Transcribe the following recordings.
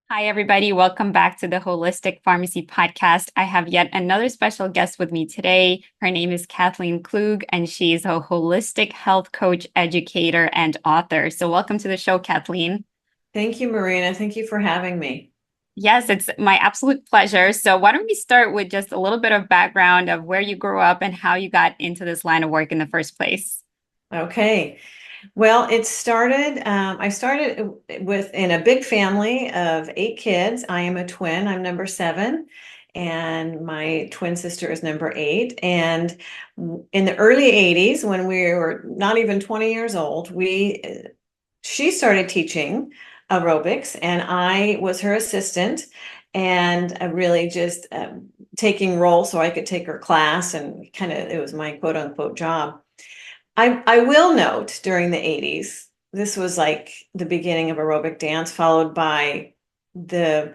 Hi, everybody. Welcome back to the Holistic Pharmacy Podcast. I have yet another special guest with me today. Her name is Kathleen Klug, and she's a holistic health coach, educator, and author. So, welcome to the show, Kathleen. Thank you, Marina. Thank you for having me. Yes, it's my absolute pleasure. So, why don't we start with just a little bit of background of where you grew up and how you got into this line of work in the first place? Okay. Well, I started in a big family of 8 kids. I am a twin. I'm number seven, and my twin sister is number eight. And in the early 80s, when we were not even 20 years old, she started teaching aerobics, and I was her assistant and really just taking role so I could take her class, and kind of it was my quote unquote job. I will note during the 80s, this was like the beginning of aerobic dance, followed by the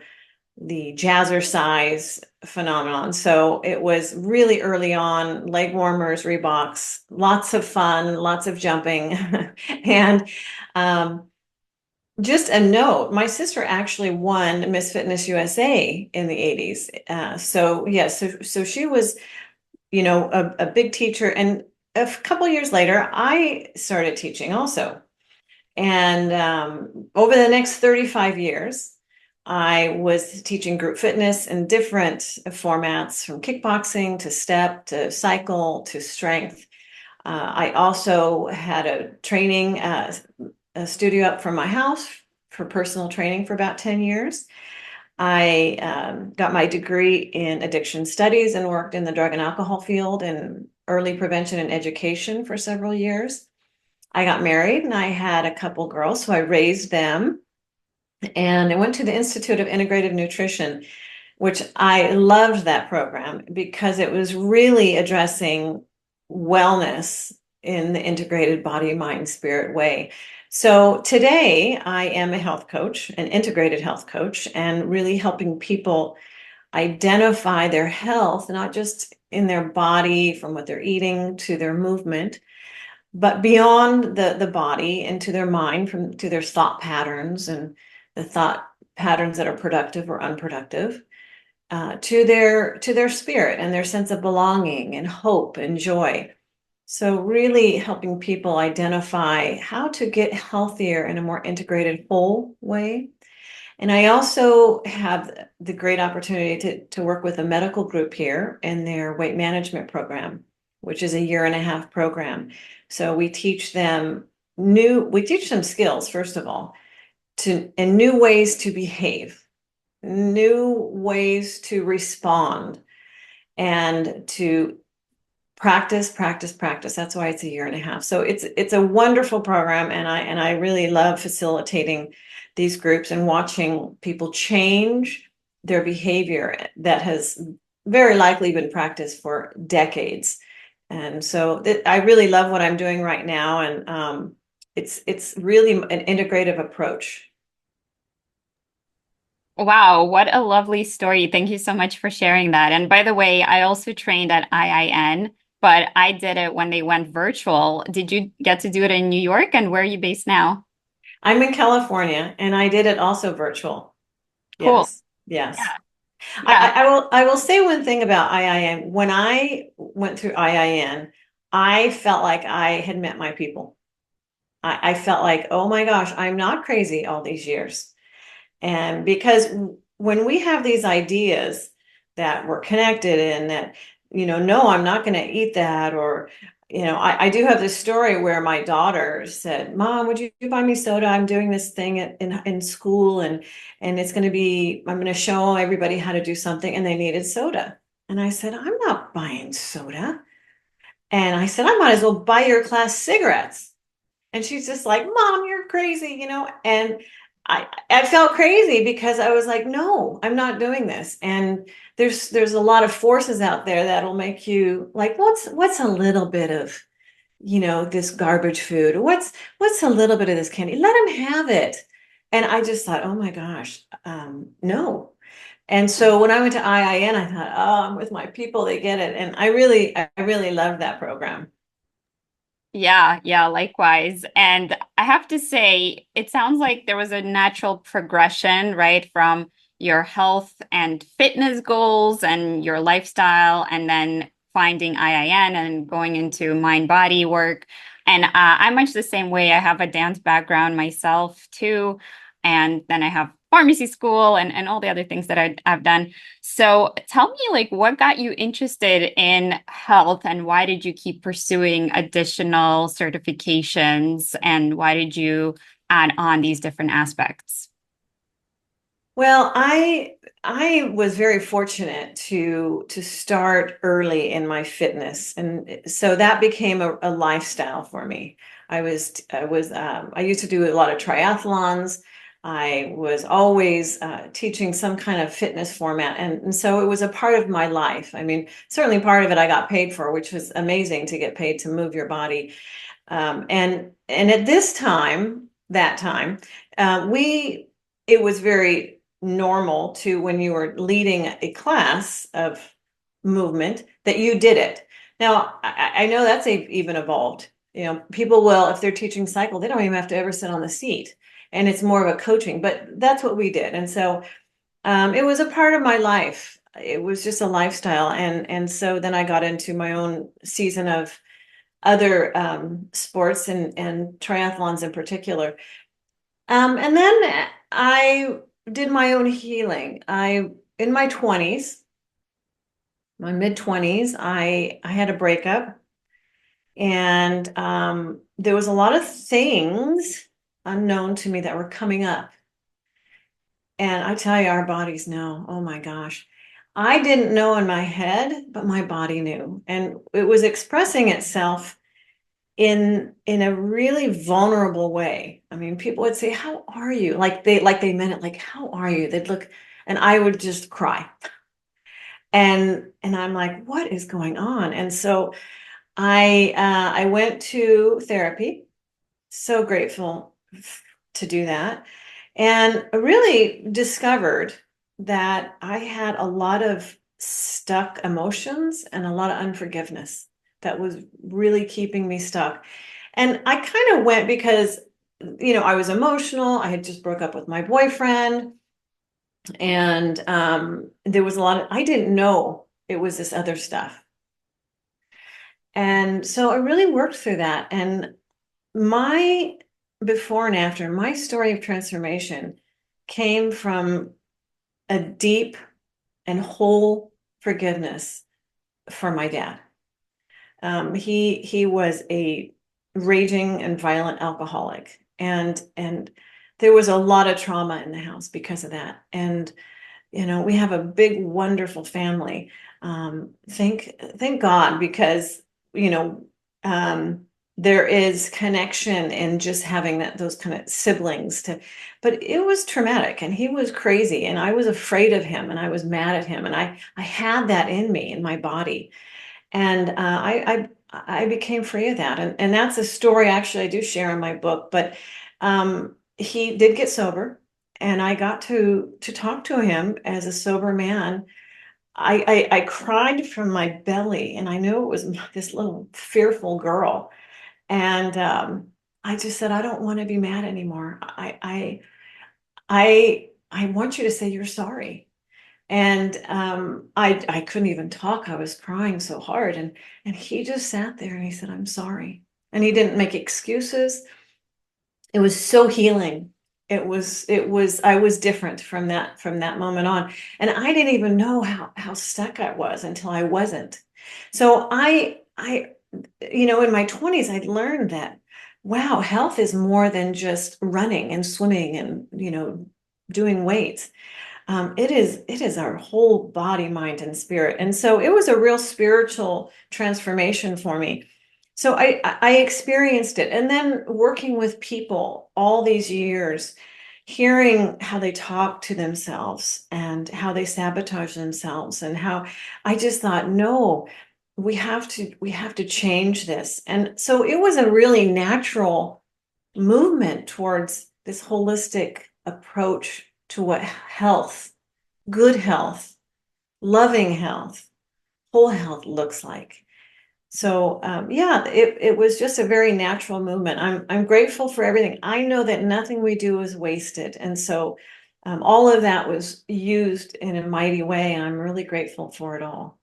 jazzercise phenomenon. So it was really early on, leg warmers, Reeboks, lots of fun, lots of jumping. And um, just a note, my sister actually won Miss Fitness USA in the 80s. So yes, so she was, a big teacher. And a couple years later, I started teaching also. And over the next 35 years, I was teaching group fitness in different formats, from kickboxing to step to cycle to strength. I also had a studio up from my house for personal training for about 10 years. I got my degree in addiction studies and worked in the drug and alcohol field in early prevention and education for several years. I got married and I had a couple girls, so I raised them. And I went to the Institute of Integrative Nutrition, which I loved that program because it was really addressing wellness in the integrated body, mind, spirit way. So today I am a health coach, an integrated health coach, and really helping people identify their health, not just in their body from what they're eating to their movement, but beyond the body into their mind, from to their thought patterns and the thought patterns that are productive or unproductive, to their spirit and their sense of belonging and hope and joy. So really helping people identify how to get healthier in a more integrated whole way. And I also have the great opportunity to work with a medical group here in their weight management program, which is a year and a half program. So we teach them skills, first of all, and new ways to behave, new ways to respond, and to practice, practice, practice. That's why it's a year and a half. So it's a wonderful program, and I really love facilitating these groups and watching people change their behavior that has very likely been practiced for decades. And so I really love what I'm doing right now, and it's really an integrative approach. Wow, what a lovely story. Thank you so much for sharing that. And by the way, I also trained at IIN, but I did it when they went virtual. Did you get to do it in New York? And where are you based now? I'm in California, and I did it also virtual. Cool. Yes, yes. Yeah. Yeah. I will say one thing about IIN. When I went through IIN, I felt like I had met my people. I felt like, oh my gosh, I'm not crazy all these years. And because when we have these ideas that we're connected and that, no, I'm not going to eat that, or, I do have this story where my daughter said, Mom, would you buy me soda? I'm doing this thing in school, and I'm going to show everybody how to do something, and they needed soda. And I said, I'm not buying soda. And I said, I might as well buy your class cigarettes. And she's just like, Mom, you're crazy. And I felt crazy because I was like, no, I'm not doing this. And there's a lot of forces out there that'll make you like, what's a little bit of, this garbage food? What's a little bit of this candy? Let them have it. And I just thought, oh my gosh, no. And so when I went to IIN, I thought, oh, I'm with my people, they get it. And I really love that program. Yeah, likewise. And I have to say, it sounds like there was a natural progression, right, from your health and fitness goals and your lifestyle, and then finding IIN and going into mind body work. And I'm much the same way. I have a dance background myself too. And then I have pharmacy school and all the other things that I've done. So tell me, like, what got you interested in health and why did you keep pursuing additional certifications and why did you add on these different aspects? Well, I was very fortunate to start early in my fitness, and so that became a lifestyle for me. I used to do a lot of triathlons. I was always teaching some kind of fitness format, and so it was a part of my life. I mean, certainly part of it I got paid for, which was amazing to get paid to move your body. And at this time, that time, we it was very normal to when you were leading a class of movement that you did it. Now, I know that's even evolved. You know, people will, if they're teaching cycle, they don't even have to ever sit on the seat, and it's more of a coaching. But that's what we did, and so it was a part of my life. It was just a lifestyle, and so then I got into my own season of other sports and triathlons in particular. And then I did my own healing. In my 20s, my mid 20s, I had a breakup, and there was a lot of things unknown to me that were coming up. And I tell you, our bodies know. Oh my gosh. I didn't know in my head, but my body knew. And it was expressing itself in a really vulnerable way. I mean, people would say, "How are you?" Like they meant it, like, "How are you?" They'd look, and I would just cry. And I'm like, "What is going on?" And so I went to therapy. So grateful to do that. And I really discovered that I had a lot of stuck emotions and a lot of unforgiveness that was really keeping me stuck. And I kind of went because, I was emotional. I had just broke up with my boyfriend, and there was a lot of, I didn't know it was this other stuff. And so I really worked through that. And my before and after, my story of transformation came from a deep and whole forgiveness for my dad. He was a raging and violent alcoholic, and there was a lot of trauma in the house because of that. And we have a big, wonderful family. Thank God, because you know there is connection in just having those kind of siblings to. But it was traumatic, and he was crazy, and I was afraid of him, and I was mad at him, and I had that in me, in my body. And I became free of that, and that's a story actually I do share in my book. But he did get sober, and I got to talk to him as a sober man. I cried from my belly, and I knew it was this little fearful girl. And I just said, I don't want to be mad anymore. I want you to say you're sorry. And I couldn't even talk. I was crying so hard. And he just sat there and he said, I'm sorry. And he didn't make excuses. It was so healing. I was different from that moment on. And I didn't even know how stuck I was until I wasn't. So in my 20s, I'd learned that, wow, health is more than just running and swimming and, doing weights. It is our whole body, mind, and spirit. And so it was a real spiritual transformation for me. So I experienced it. And then working with people all these years, hearing how they talk to themselves and how they sabotage themselves, and how I just thought, no, we have to change this. And so it was a really natural movement towards this holistic approach to what health, good health, loving health, whole health looks like. So yeah, it was just a very natural movement. I'm grateful for everything. I know that nothing we do is wasted, and so all of that was used in a mighty way, and I'm really grateful for it all.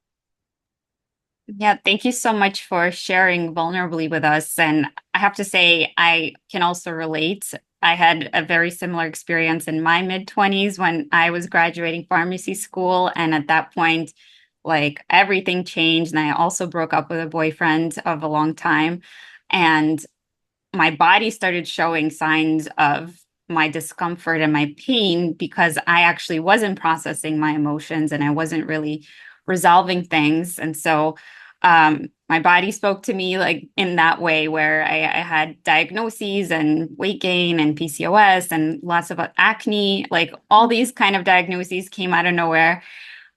Yeah, thank you so much for sharing vulnerably with us. And I have to say, I can also relate. I had a very similar experience in my mid-20s when I was graduating pharmacy school. And at that point, like everything changed. And I also broke up with a boyfriend of a long time. And my body started showing signs of my discomfort and my pain because I actually wasn't processing my emotions and I wasn't really resolving things. And so my body spoke to me like in that way where I had diagnoses and weight gain and PCOS and lots of acne, like all these kind of diagnoses came out of nowhere.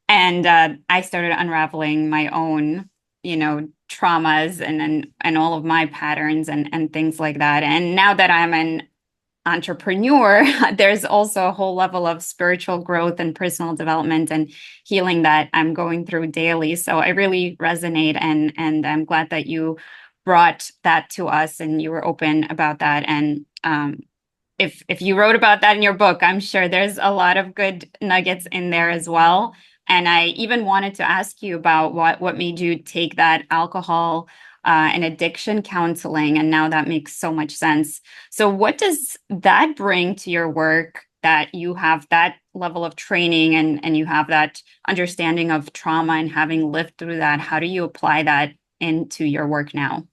And I started unraveling my own, traumas and all of my patterns and things like that. And now that I'm an entrepreneur, there's also a whole level of spiritual growth and personal development and healing that I'm going through daily. So I really resonate and I'm glad that you brought that to us and you were open about that. And if you wrote about that in your book, I'm sure there's a lot of good nuggets in there as well. And I even wanted to ask you about what made you take that alcohol and addiction counseling, and now that makes so much sense. So, what does that bring to your work that you have that level of training and you have that understanding of trauma and having lived through that? How do you apply that into your work now?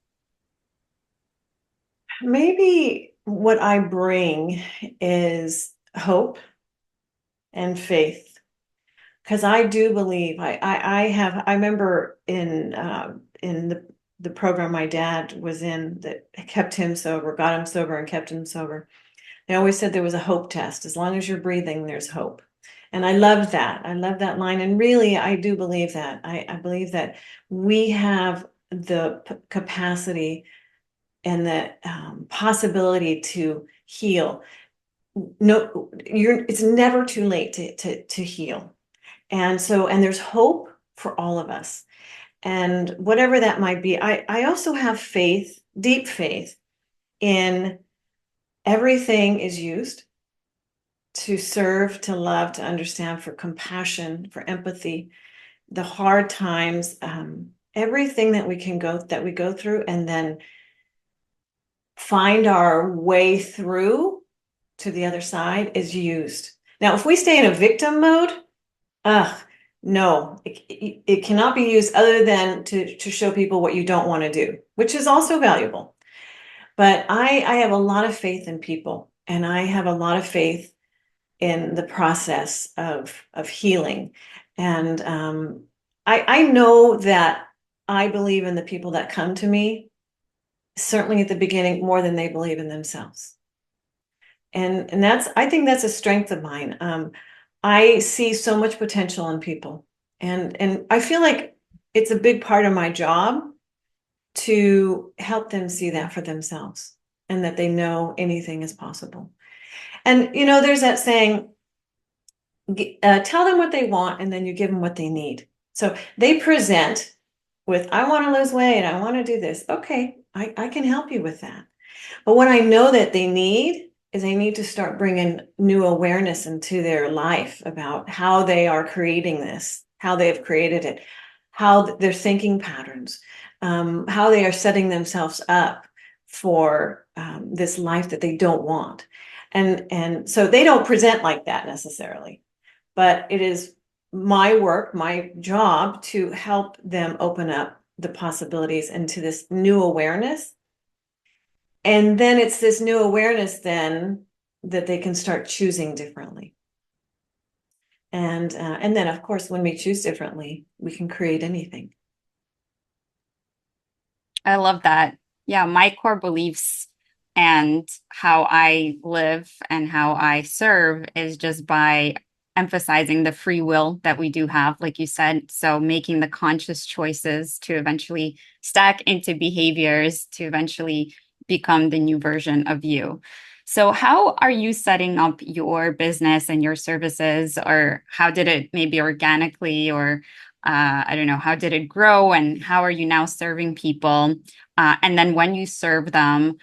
Maybe what I bring is hope and faith, because I do believe I remember in the program my dad was in that kept him sober, got him sober, and kept him sober. They always said there was a hope test. As long as you're breathing, there's hope. And I loved that. I love that line. And really, I do believe that. I believe that we have the capacity and the possibility to heal. No, it's never too late to heal. And so, and there's hope for all of us. And whatever that might be, I also have faith, deep faith in everything is used to serve, to love, to understand, for compassion, for empathy, the hard times, everything that we go through, and then find our way through to the other side is used. Now, if we stay in a victim mode, no, it cannot be used other than to show people what you don't want to do, which is also valuable. But I have a lot of faith in people, and I have a lot of faith in the process of healing. And I know that I believe in the people that come to me, certainly at the beginning, more than they believe in themselves. And that's, I think that's a strength of mine. I see so much potential in people, and I feel like it's a big part of my job to help them see that for themselves, and that they know anything is possible. And there's that saying, tell them what they want, and then you give them what they need. So they present with, I want to lose weight, I want to do this. Okay, I can help you with that. But what I know that they need is they need to start bringing new awareness into their life about how they are creating this, how they have created it, how their thinking patterns, how they are setting themselves up for this life that they don't want. And so they don't present like that necessarily, but it is my work, my job, to help them open up the possibilities into this new awareness. And then it's this new awareness then that they can start choosing differently. And then, of course, when we choose differently, we can create anything. I love that. Yeah, my core beliefs and how I live and how I serve is just by emphasizing the free will that we do have, like you said. So making the conscious choices to eventually stack into behaviors to eventually become the new version of you. So, how are you setting up your business and your services, or how did it maybe organically or I don't know, how did it grow and how are you now serving people? And then when you serve them,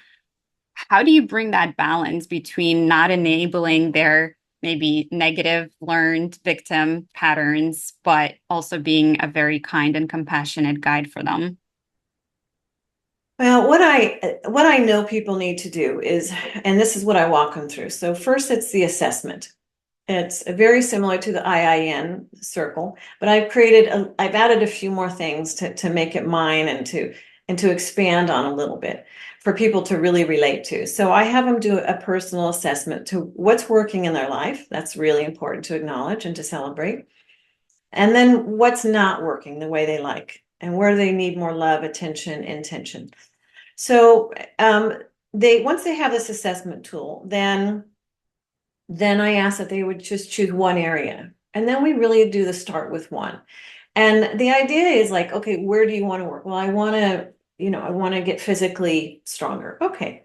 how do you bring that balance between not enabling their maybe negative learned victim patterns, but also being a very kind and compassionate guide for them? Well, what I know people need to do is, and this is what I walk them through. So first, it's the assessment. It's very similar to the IIN circle, but I've added a few more things to make it mine and to expand on a little bit for people to really relate to. So I have them do a personal assessment to what's working in their life. That's really important to acknowledge and to celebrate. And then what's not working the way they like and where they need more love, attention, intention. So they once they have this assessment tool, then I asked that they would just choose one area. And then we really do the start with one. And the idea is like, okay, where do you want to work? Well, I want to get physically stronger. Okay.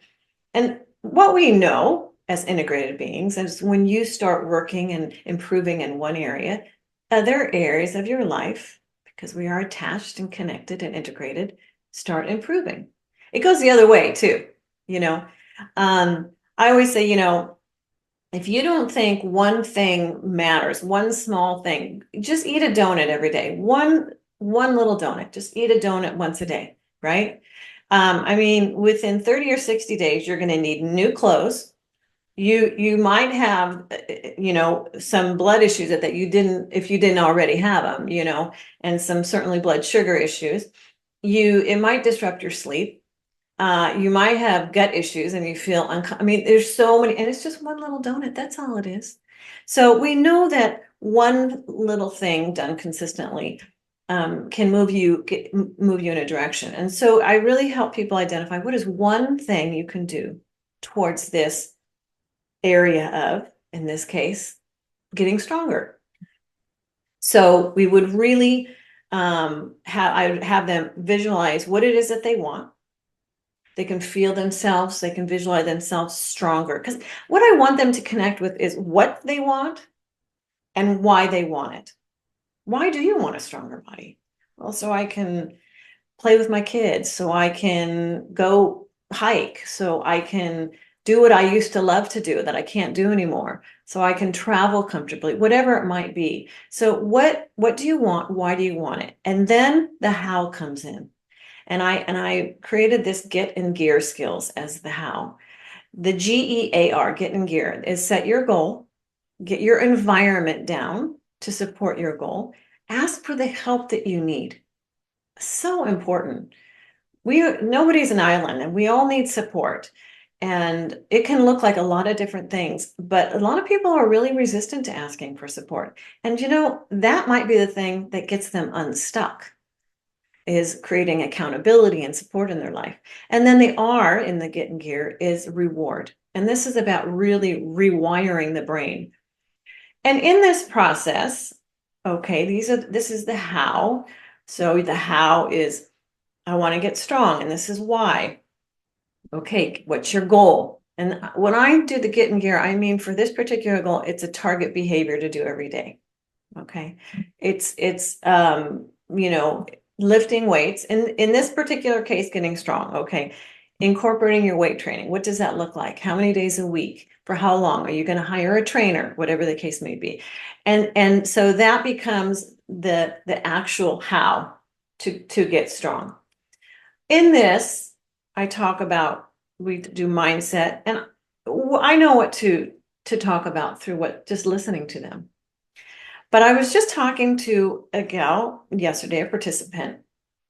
And what we know as integrated beings is when you start working and improving in one area, other areas of your life, because we are attached and connected and integrated, start improving. It goes the other way too, you know. I always say, if you don't think one thing matters, one small thing, just eat a donut every day. One little donut. Just eat a donut once a day, right? I mean, within 30 or 60 days, you're going to need new clothes. You might have, some blood issues that you didn't, if you didn't already have them, and some certainly blood sugar issues. It might disrupt your sleep. You might have gut issues and you feel I mean, there's so many, and it's just one little donut. That's all it is. So we know that one little thing done consistently can move you in a direction. And so I really help people identify what is one thing you can do towards this area of, in this case, getting stronger. So we would really I would have them visualize what it is that they want. They can feel themselves, they can visualize themselves stronger. Because what I want them to connect with is what they want and why they want it. Why do you want a stronger body? Well, so I can play with my kids, so I can go hike, so I can do what I used to love to do that I can't do anymore, so I can travel comfortably, whatever it might be. So what do you want? Why do you want it? And then the how comes in. And I created this get in gear skills as the how. The GEAR, get in gear, is set your goal, get your environment down to support your goal, ask for the help that you need. So important. Nobody's an island and we all need support. And it can look like a lot of different things, but a lot of people are really resistant to asking for support. And that might be the thing that gets them unstuck, is creating accountability and support in their life. And then the R in the get in gear is reward. And this is about really rewiring the brain. And in this process, okay, this is the how. So the how is, I want to get strong, and this is why. Okay, what's your goal? And when I do the get in gear, I mean, for this particular goal, it's a target behavior to do every day. Okay. It's lifting weights. In this particular case, getting strong. Okay. Incorporating your weight training. What does that look like? How many days a week? For how long? Are you going to hire a trainer? Whatever the case may be. And so that becomes the actual how to get strong. In this, I talk about, we do mindset, and I know what to talk about through just listening to them. But I was just talking to a gal yesterday, a participant,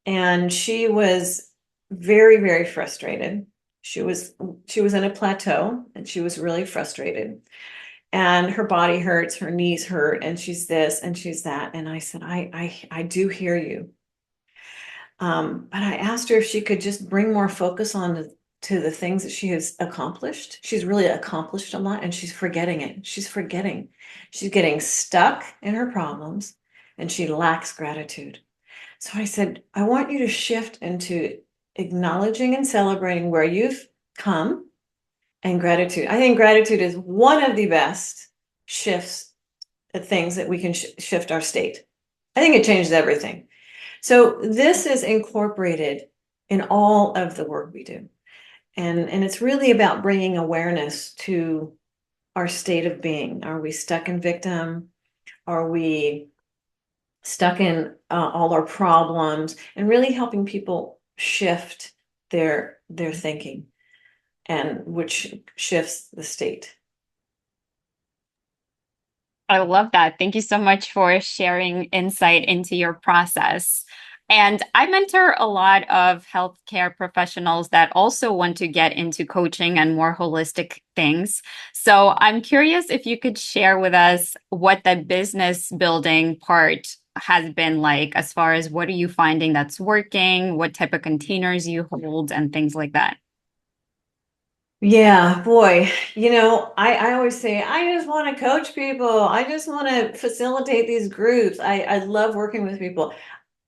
and she was very, very frustrated. She was in a plateau and she was really frustrated. And her body hurts, her knees hurt, and she's this and she's that. And I said, I do hear you. But I asked her if she could just bring more focus on to the things that she has accomplished. She's really accomplished a lot and she's forgetting it. She's forgetting. She's getting stuck in her problems and she lacks gratitude. So I said, I want you to shift into acknowledging and celebrating where you've come, and gratitude. I think gratitude is one of the best things that we can shift our state. I think it changes everything. So this is incorporated in all of the work we do. And it's really about bringing awareness to our state of being. Are we stuck in victim? Are we stuck in all our problems? And really helping people shift their thinking, and which shifts the state. I love that. Thank you so much for sharing insight into your process. And I mentor a lot of healthcare professionals that also want to get into coaching and more holistic things. So I'm curious if you could share with us what the business building part has been like, as far as what are you finding that's working, what type of containers you hold, and things like that. Yeah, boy, I always say, I just want to coach people. I just want to facilitate these groups. I love working with people.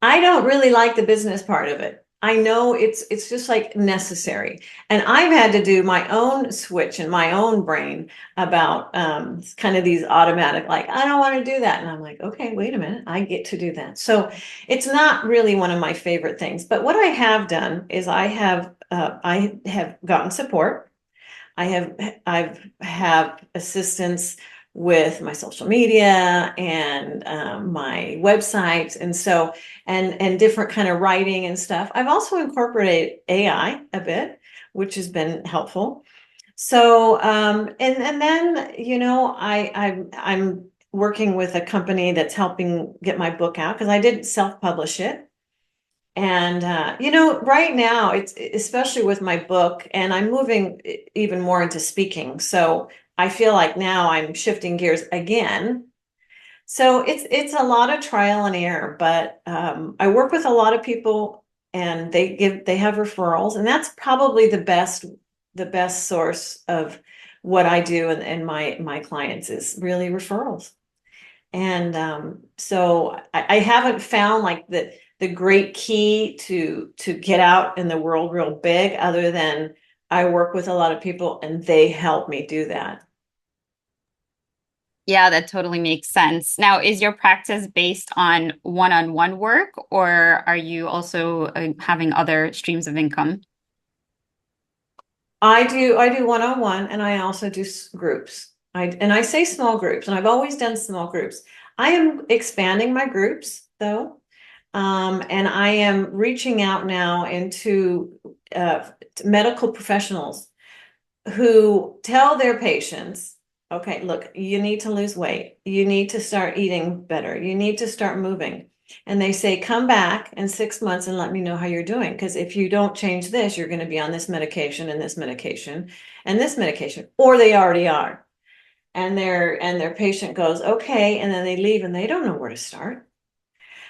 I don't really like the business part of it. I know it's just like necessary. And I've had to do my own switch in my own brain about kind of these automatic, like, I don't want to do that. And I'm like, okay, wait a minute, I get to do that. So it's not really one of my favorite things. But what I have done is I have gotten support. I've assistance with my social media and my website, and so and different kind of writing and stuff. I've also incorporated AI a bit, which has been helpful. So and then I'm working with a company that's helping get my book out, because I did self-publish it. And right now it's, especially with my book, and I'm moving even more into speaking. So I feel like now I'm shifting gears again. So it's a lot of trial and error, but I work with a lot of people, and they have referrals, and that's probably the best source of what I do, and my clients is really referrals. And so I haven't found like the great key to get out in the world real big, other than I work with a lot of people and they help me do that. Yeah, that totally makes sense. Now, is your practice based on one-on-one work, or are you also having other streams of income? I do one-on-one, and I also do groups. I say small groups, and I've always done small groups. I am expanding my groups though. And I am reaching out now into medical professionals who tell their patients, okay, look, you need to lose weight. You need to start eating better. You need to start moving. And they say, come back in 6 months and let me know how you're doing. Because if you don't change this, you're going to be on this medication and this medication and this medication, or they already are. And their patient goes, okay, and then they leave and they don't know where to start.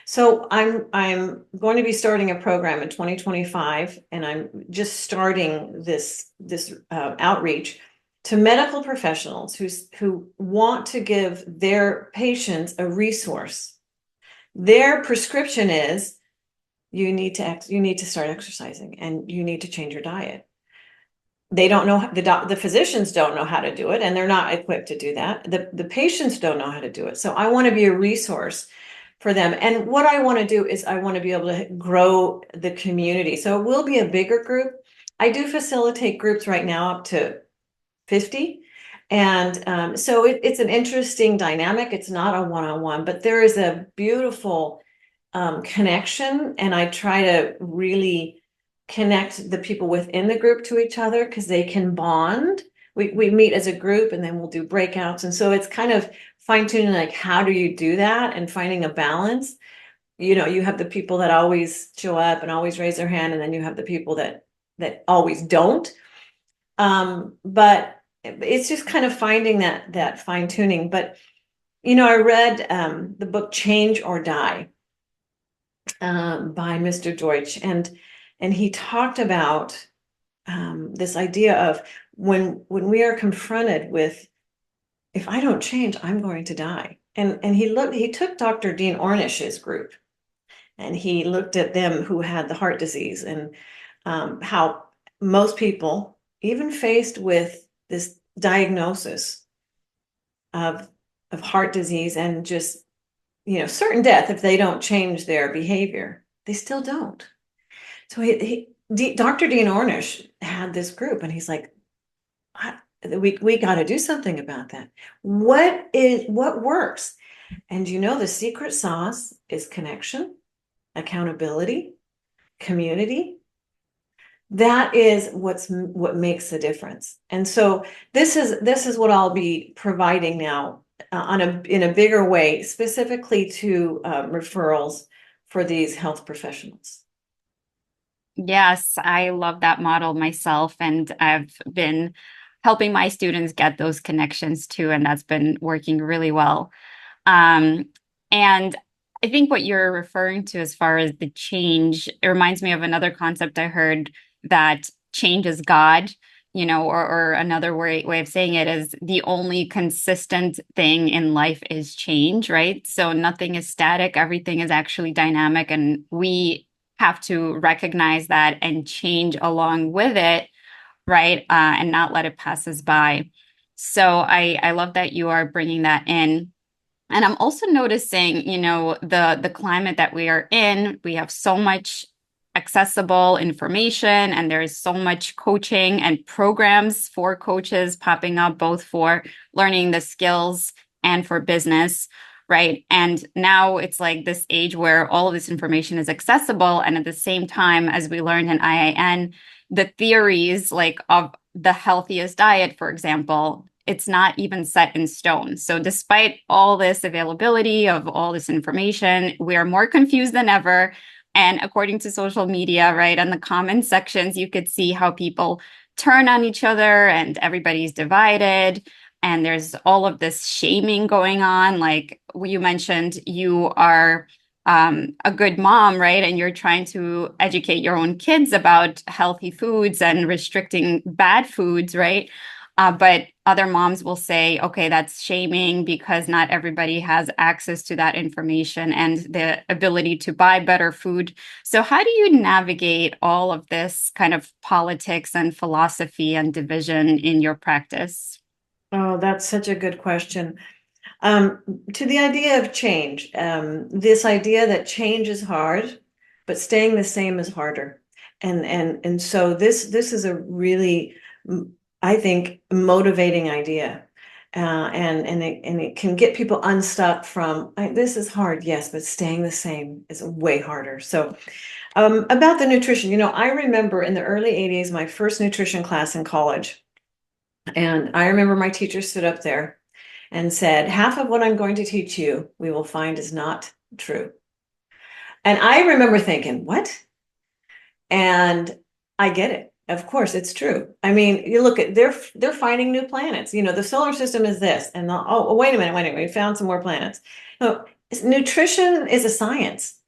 So I'm going to be starting a program in 2025, and I'm just starting this outreach to medical professionals who want to give their patients a resource. Their prescription is, you need to start exercising, and you need to change your diet. They don't know, the physicians don't know how to do it, and they're not equipped to do that. The patients don't know how to do it. So I want to be a resource for them. And what I want to do is I want to be able to grow the community. So it will be a bigger group. I do facilitate groups right now up to 50. And so it's an interesting dynamic. It's not a one-on-one, but there is a beautiful connection. And I try to really connect the people within the group to each other, because they can bond. We meet as a group, and then we'll do breakouts. And so it's kind of fine tuning, like, how do you do that, and finding a balance. You have the people that always show up and always raise their hand, and then you have the people that always don't. But it's just kind of finding that fine tuning. But I read the book Change or Die by Mr. Deutsch, and he talked about this idea of when we are confronted with, if I don't change, I'm going to die. And he took Dr. Dean Ornish's group, and he looked at them who had the heart disease, and how most people, even faced with this diagnosis of heart disease, and just certain death if they don't change their behavior. They still don't. So Dr. Dean Ornish had this group, and he's like, we got to do something about that. What works? And the secret sauce is connection, accountability, community. That is what makes the difference. And so this is what I'll be providing now in a bigger way, specifically to referrals for these health professionals. Yes, I love that model myself, and I've been helping my students get those connections too, and that's been working really well. Um, and I think what you're referring to as far as the change, it reminds me of another concept I heard, that change is God, or another way of saying it is the only consistent thing in life is change, right? So nothing is static, everything is actually dynamic, and we have to recognize that and change along with it, right? And not let it pass us by. So I love that you are bringing that in. And I'm also noticing, the climate that we are in, we have so much accessible information, and there's so much coaching and programs for coaches popping up, both for learning the skills and for business, right? And now it's like this age where all of this information is accessible. And at the same time, as we learned in IIN, the theories like of the healthiest diet, for example, it's not even set in stone. So despite all this availability of all this information, we are more confused than ever. And according to social media, right, on the comment sections, you could see how people turn on each other and everybody's divided. And there's all of this shaming going on. Like you mentioned, you are a good mom, right? And you're trying to educate your own kids about healthy foods and restricting bad foods, right? But other moms will say, okay, that's shaming because not everybody has access to that information and the ability to buy better food. So, how do you navigate all of this kind of politics and philosophy and division in your practice? Oh, that's such a good question. Um, to the idea of change, this idea that change is hard, but staying the same is harder. And so this is a really, I think, motivating idea. And it can get people unstuck from this is hard, yes, but staying the same is way harder. So about the nutrition, I remember in the early 80s, my first nutrition class in college. And I remember my teacher stood up there and said, half of what I'm going to teach you, we will find is not true. And I remember thinking, what? And I get it. Of course, it's true. I mean, you look at they're finding new planets. The solar system is this, and wait a minute, we found some more planets. No, nutrition is a science.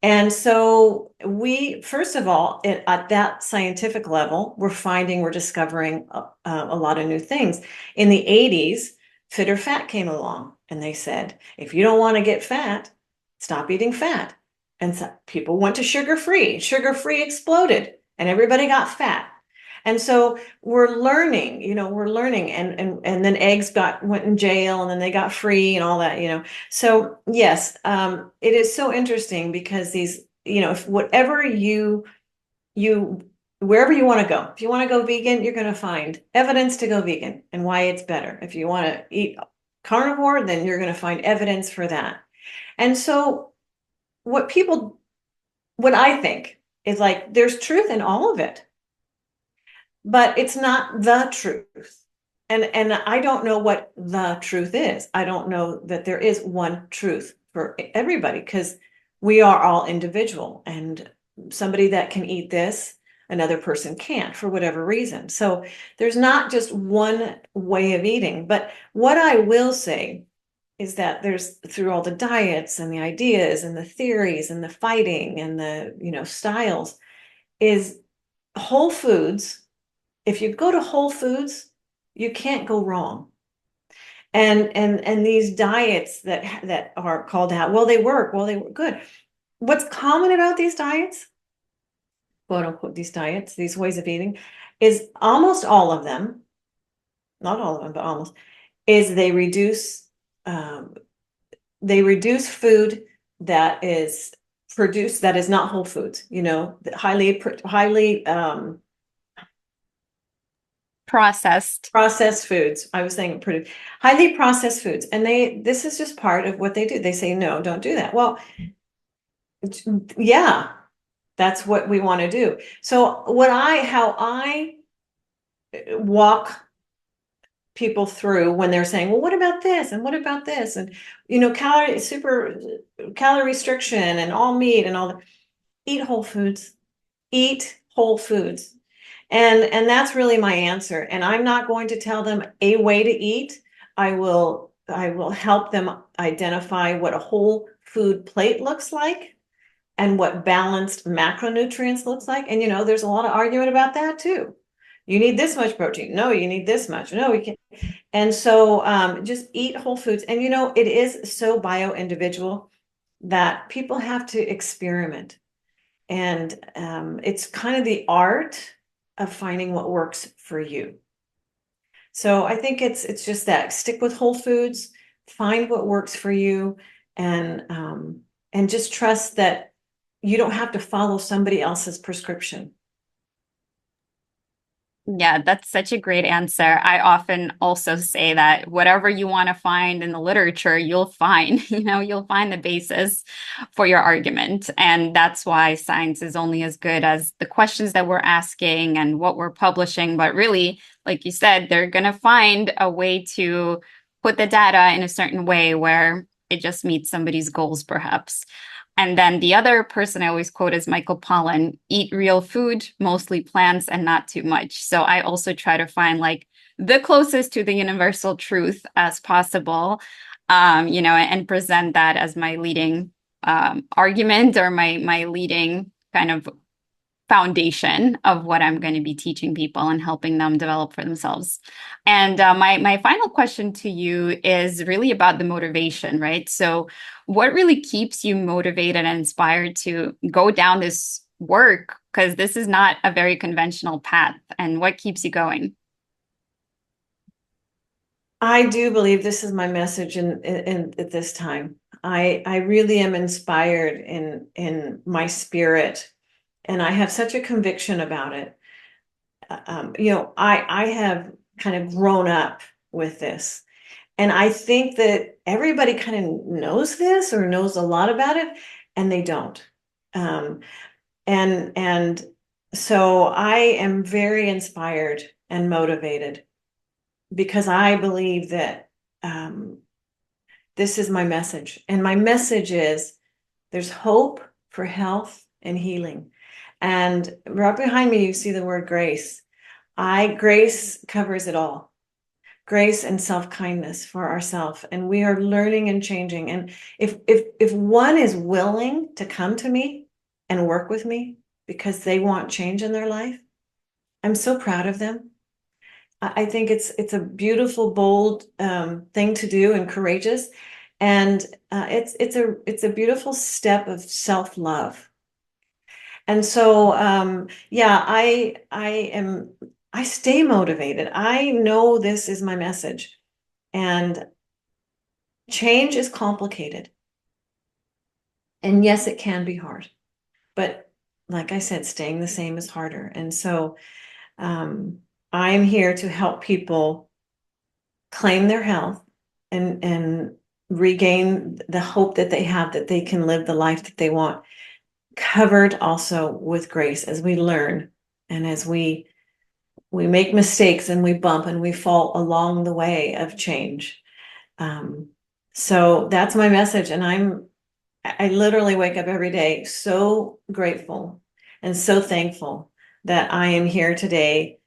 And so we, first of all, at that scientific level, we're discovering a lot of new things. In the 80s, Fit or Fat came along, and they said, if you don't want to get fat, stop eating fat. And so people went to sugar-free. Sugar-free exploded, and everybody got fat. And so we're learning, and then eggs went in jail, and then they got free and all that. So yes, it is so interesting because these, if whatever wherever you want to go, if you want to go vegan, you're going to find evidence to go vegan and why it's better. If you want to eat carnivore, then you're going to find evidence for that. And so what I think is like, there's truth in all of it, but it's not the truth. And I don't know what the truth is. I don't know that there is one truth for everybody because we are all individual, and somebody that can eat this, another person can't for whatever reason. So there's not just one way of eating. But what I will say is that there's, through all the diets and the ideas and the theories and the fighting and the, styles, is Whole Foods. If you go to Whole Foods, you can't go wrong. And these diets that are called out, well, they work good. What's common about these diets, quote unquote, these diets, these ways of eating, is almost all of them, not all of them, but almost, is they reduce they reduce food that is produced, that is not whole foods, highly Processed. processed foods. I was saying highly processed foods. And this is just part of what they do. They say, no, don't do that. Well, yeah, that's what we want to do. So how I walk people through when they're saying, well, what about this? And what about this? And, calorie restriction and all meat and all that. Eat whole foods, eat whole foods. And that's really my answer. And I'm not going to tell them a way to eat. I will help them identify what a whole food plate looks like and what balanced macronutrients looks like. And there's a lot of argument about that too. You need this much protein. No, you need this much. No, we can't. And so just eat whole foods. And it is so bio-individual that people have to experiment. And it's kind of the art of finding what works for you. So I think it's just that stick with whole foods, find what works for you, and just trust that you don't have to follow somebody else's prescription. Yeah, that's such a great answer. I often also say that whatever you want to find in the literature, you'll find, you'll find the basis for your argument. And that's why science is only as good as the questions that we're asking and what we're publishing. But really, like you said, they're going to find a way to put the data in a certain way where it just meets somebody's goals, perhaps. And then the other person I always quote is Michael Pollan, eat real food, mostly plants and not too much. So I also try to find like the closest to the universal truth as possible, and present that as my leading argument or my leading kind of foundation of what I'm going to be teaching people and helping them develop for themselves. And my final question to you is really about the motivation, right? So, what really keeps you motivated and inspired to go down this work? Because this is not a very conventional path. And what keeps you going? I do believe this is my message in at this time. I really am inspired in my spirit, and I have such a conviction about it. I have kind of grown up with this, and I think that everybody kind of knows this or knows a lot about it, and they don't. Um, and so I am very inspired and motivated because I believe that this is my message. And my message is there's hope for health and healing. And right behind me, you see the word grace. Grace covers it all. Grace and self-kindness for ourselves. And we are learning and changing. And if one is willing to come to me and work with me because they want change in their life, I'm so proud of them. I think it's a beautiful, bold thing to do and courageous, and it's a beautiful step of self-love. And so yeah, I stay motivated. I know this is my message, and change is complicated. And yes, it can be hard, but like I said, staying the same is harder. And so I'm here to help people claim their health and regain the hope that they have that they can live the life that they want, covered also with grace as we learn and as we make mistakes and we bump and we fall along the way of change. So that's my message. And I literally wake up every day so grateful and so thankful that I am here today.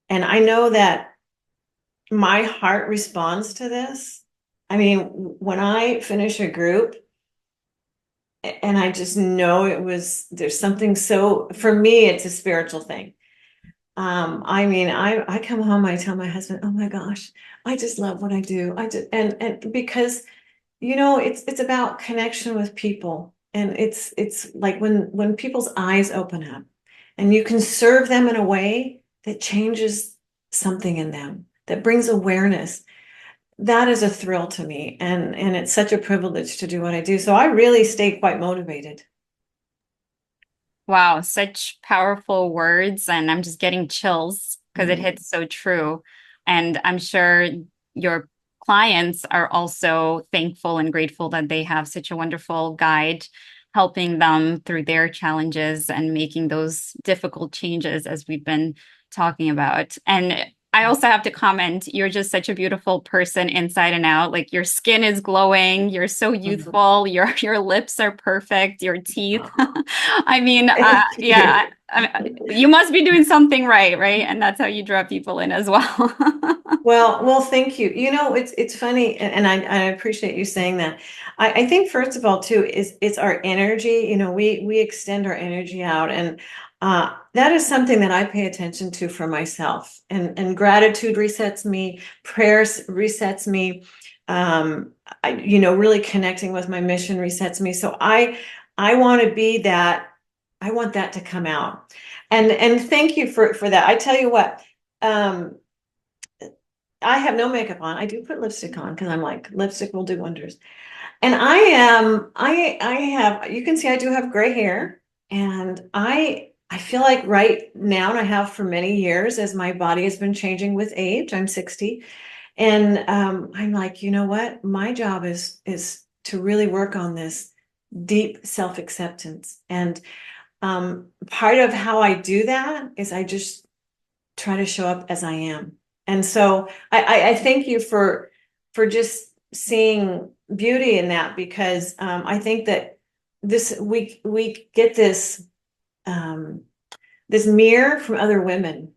And I know that my heart responds to this. I mean, when I finish a group and I just know there's something so, for me, it's a spiritual thing. I mean, I come home, I tell my husband, oh my gosh, I just love what I do. And because, it's about connection with people. And it's like when people's eyes open up and you can serve them in a way that changes something in them, that brings awareness. that is a thrill to me, and it's such a privilege to do what I do. So I really stay quite motivated. Wow, such powerful words. And I'm just getting chills because it Mm. hits so true. And I'm sure your clients are also thankful and grateful that they have such a wonderful guide helping them through their challenges and making those difficult changes as we've been talking about. And I also have to comment, you're just such a beautiful person inside and out. Like your skin is glowing, you're so Mhm. youthful, your lips are perfect, your teeth. Oh, I mean, thank yeah, you. you must be doing something right, right? And that's how you draw people in as well. Well, thank you. It's funny, and I appreciate you saying that. I think first of all, too, is it's our energy. We extend our energy out, and that is something that I pay attention to for myself. And gratitude resets me, prayers resets me. Really connecting with my mission resets me. So I want to be that. I want that to come out, and thank you for that. I tell you what. Um, I have no makeup on. I do put lipstick on because I'm like, lipstick will do wonders. And I have, you can see I do have gray hair. And I feel like right now, and I have for many years, as my body has been changing with age, I'm 60. And I'm like, you know what? My job is to really work on this deep self-acceptance. And part of how I do that is I just try to show up as I am. And so I thank you for just seeing beauty in that, because I think that this we get um, this mirror from other women,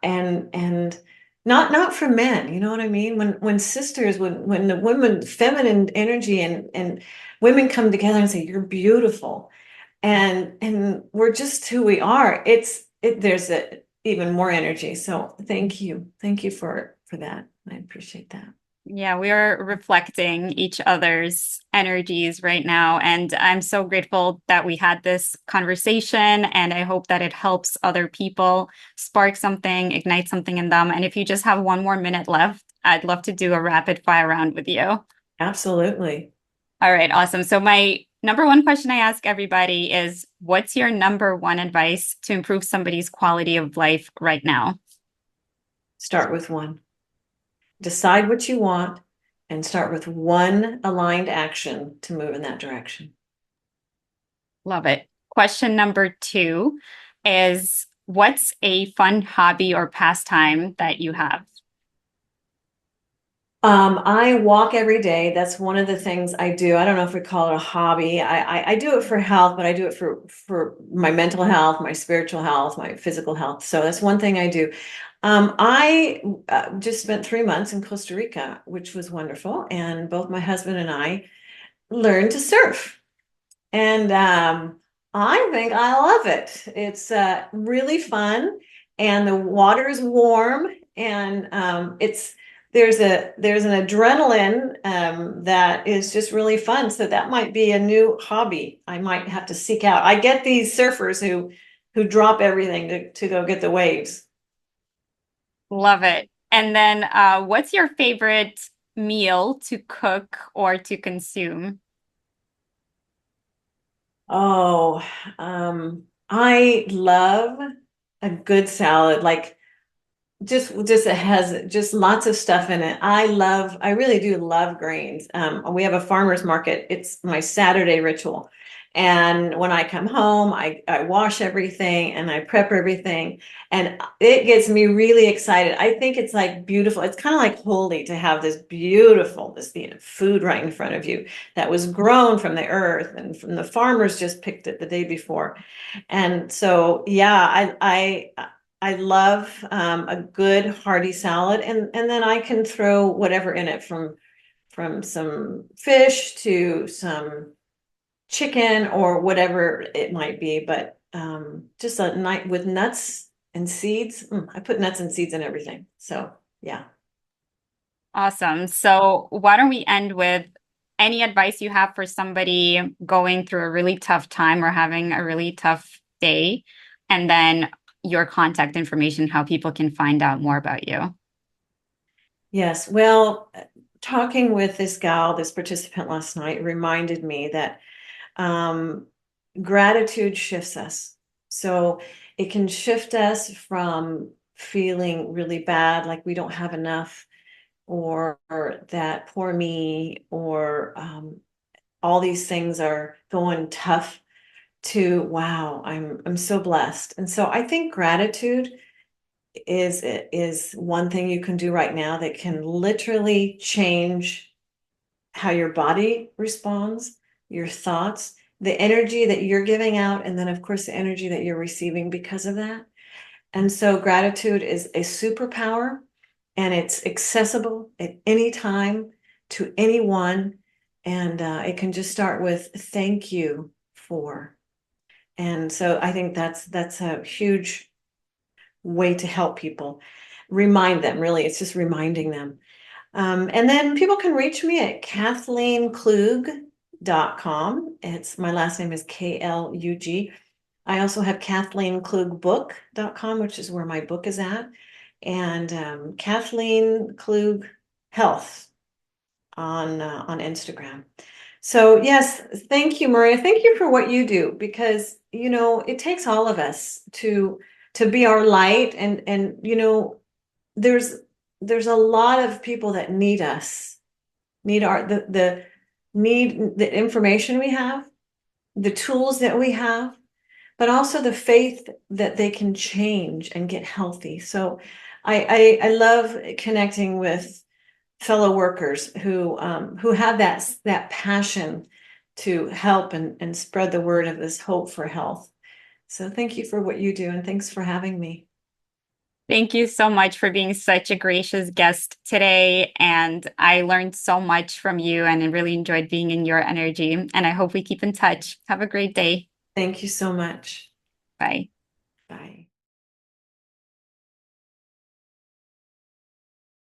and not from men. You know what I mean? When sisters, when the women, feminine energy and women come together and say, "You're beautiful," and we're just who we are. There's even more energy. So thank you for that. I appreciate that. Yeah, we are reflecting each other's energies right now. And I'm so grateful that we had this conversation. And I hope that it helps other people spark something, ignite something in them. And if you just have one more minute left, I'd love to do a rapid fire round with you. Absolutely. All right, awesome. So my number one question I ask everybody is, what's your number one advice to improve somebody's quality of life right now? Start with one. Decide what you want and start with one aligned action to move in that direction. Love it. Question number two is, what's a fun hobby or pastime that you have? I walk every day. That's one of the things I do. I don't know if we call it a hobby. I do it for health, but I do it for my mental health, my spiritual health, my physical health. So that's one thing I do. I just spent 3 months in Costa Rica, which was wonderful. And both my husband and I learned to surf. And I think I love it. It's really fun, and the water is warm, and it's there's an adrenaline that is just really fun. So that might be a new hobby I might have to seek out. I get these surfers who drop everything to go get the waves. Love it. And then, what's your favorite meal to cook or to consume? Oh, I love a good salad. Like just it has just lots of stuff in it. I really do love grains. We have a farmer's market. It's my Saturday ritual. And when I come home, I wash everything and I prep everything, and it gets me really excited. I think it's like beautiful. It's kind of like holy to have this beautiful, this food right in front of you that was grown from the earth and from the farmers just picked it the day before. And so, yeah, I love a good hearty salad, and then I can throw whatever in it, from some fish to some chicken or whatever it might be. But just a night with nuts and seeds. I put nuts and seeds in everything. So yeah. Awesome. So, why don't we end with any advice you have for somebody going through a really tough time or having a really tough day, and then your contact information, how people can find out more about you. Yes. Well, talking with this gal, this participant last night reminded me that um, gratitude shifts us. So it can shift us from feeling really bad, like we don't have enough, or that poor me, or all these things are going tough, to wow, I'm so blessed. And so I think gratitude is one thing you can do right now that can literally change how your body responds, your thoughts, the energy that you're giving out, and then of course the energy that you're receiving because of that. And so gratitude is a superpower, and it's accessible at any time to anyone. And it can just start with thank you for. And so I think that's a huge way to help people. Remind them, really, it's just reminding them. And then people can reach me at KathleenKlug.com. It's my last name is Klug. I also have KathleenKlugBook.com, which is where my book is at, and Kathleen Klug Health on Instagram. So yes, thank you, Maria. Thank you for what you do, because it takes all of us to be our light, and there's there's a lot of people that need us, need the need the information we have, the tools that we have, but also the faith that they can change and get healthy. So I love connecting with fellow workers who have that passion to help and spread the word of this hope for health. So thank you for what you do, and thanks for having me. Thank you so much for being such a gracious guest today. And I learned so much from you, and I really enjoyed being in your energy. And I hope we keep in touch. Have a great day. Thank you so much. Bye. Bye.